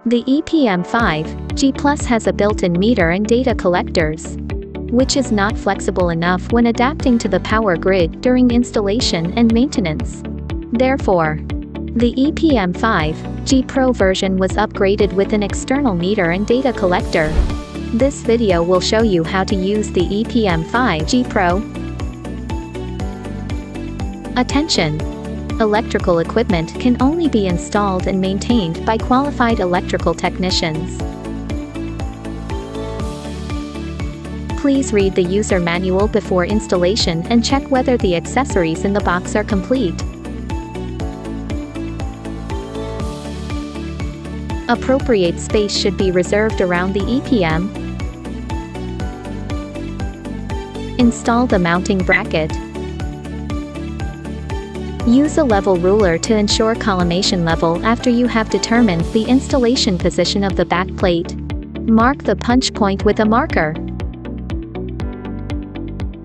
The EPM-5G Plus has a built-in meter and data collectors, which is not flexible enough when adapting to the power grid during installation and maintenance. Therefore, the EPM-5G Pro version was upgraded with an external meter and data collector. This video will show you how to use the EPM-5G Pro. Attention! Electrical equipment can only be installed and maintained by qualified electrical technicians. Please read the user manual before installation and check whether the accessories in the box are complete. Appropriate space should be reserved around the EPM. Install the mounting bracket. Use a level ruler to ensure collimation level after you have determined the installation position of the back plate. Mark the punch point with a marker.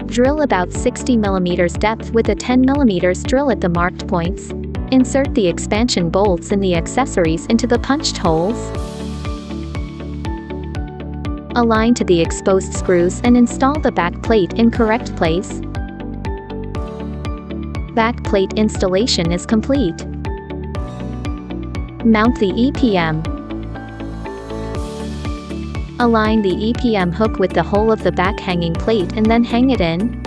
Drill about 60 mm depth with a 10 mm drill at the marked points. Insert the expansion bolts and the accessories into the punched holes. Align to the exposed screws and install the back plate in correct place. Back plate installation is complete. Mount the EPM. Align the EPM hook with the hole of the back hanging plate and then hang it in.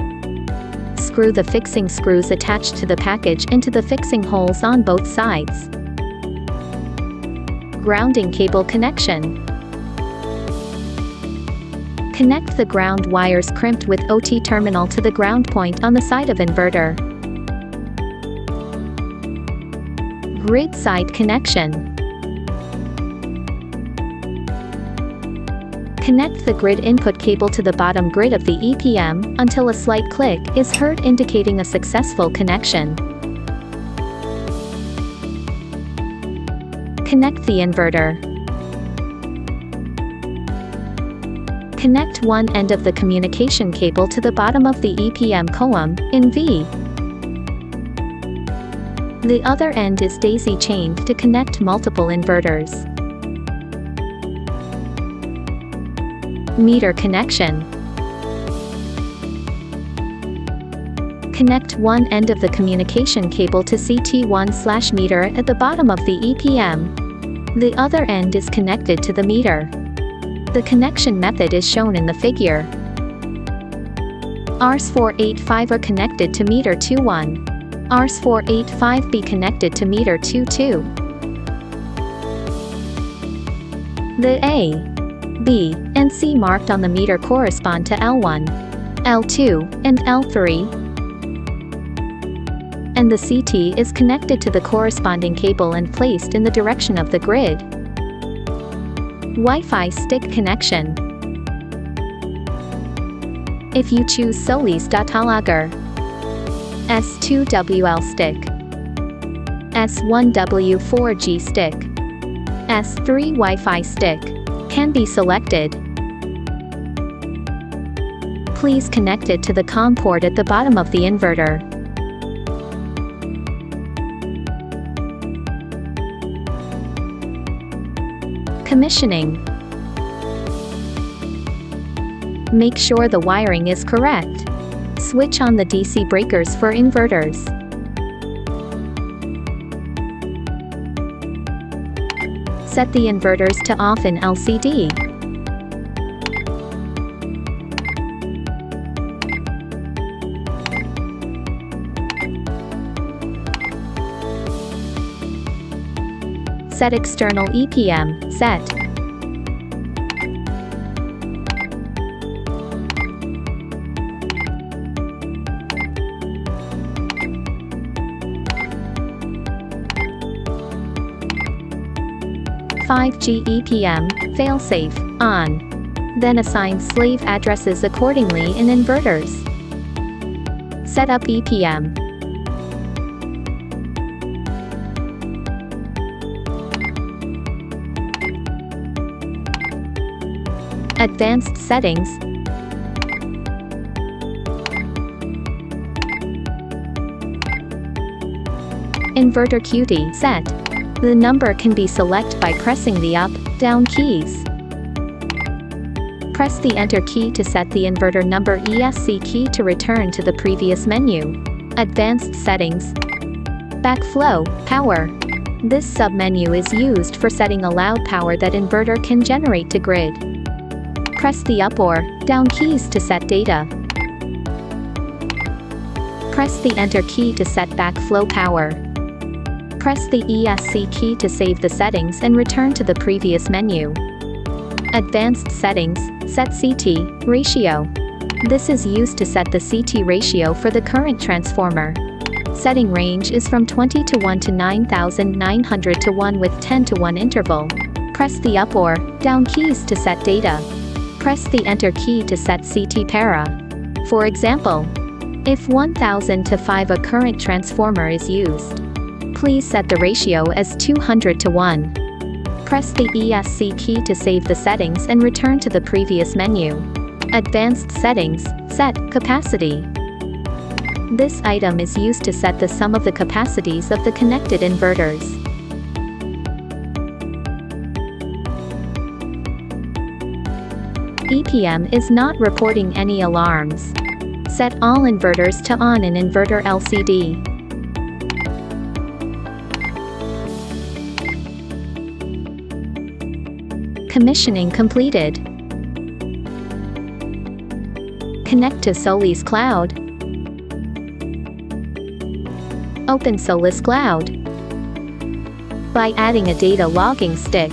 Screw the fixing screws attached to the package into the fixing holes on both sides. Grounding cable connection. Connect the ground wires crimped with OT terminal to the ground point on the side of inverter. Grid side connection. Connect the grid input cable to the bottom grid of the EPM until a slight click is heard indicating a successful connection. Connect the inverter. Connect one end of the communication cable to the bottom of the EPM coum in V. The other end is daisy-chained to connect multiple inverters. Meter connection. Connect one end of the communication cable to CT1/meter at the bottom of the EPM. The other end is connected to the meter. The connection method is shown in the figure. RS485 are connected to meter 2.1. RS485B connected to meter 2.2. The A, B, and C marked on the meter correspond to L1, L2, and L3. And the CT is connected to the corresponding cable and placed in the direction of the grid. Wi-Fi stick connection. If you choose Solis.lager, S2WL stick, S1W4G stick, S3 Wi-Fi stick can be selected. Please connect it to the COM port at the bottom of the inverter. Commissioning. Make sure the wiring is correct. Switch on the DC breakers for inverters. Set the inverters to off in LCD. Set external EPM, set. .5G EPM, failsafe, on. Then assign slave addresses accordingly in inverters. Set up EPM. Advanced settings. Inverter QT set. The number can be selected by pressing the up, down keys. Press the Enter key to set the inverter number, ESC key to return to the previous menu. Advanced settings. Backflow, power. This submenu is used for setting allowed power that inverter can generate to grid. Press the up or down keys to set data. Press the Enter key to set backflow power. Press the ESC key to save the settings and return to the previous menu. Advanced settings, set CT ratio. This is used to set the CT ratio for the current transformer. Setting range is from 20 to 1 to 9900 to 1 with 10 to 1 interval. Press the up or down keys to set data. Press the Enter key to set CT para. For example, if 1000 to 5 a current transformer is used, please set the ratio as 200 to 1. Press the ESC key to save the settings and return to the previous menu. Advanced settings, set capacity. This item is used to set the sum of the capacities of the connected inverters. EPM is not reporting any alarms. Set all inverters to on in inverter LCD. Commissioning completed. Connect to Solis Cloud. Open Solis Cloud by adding a data logging stick.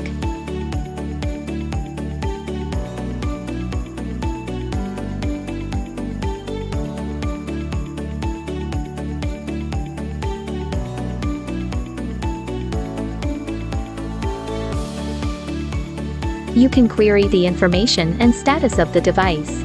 You can query the information and status of the device.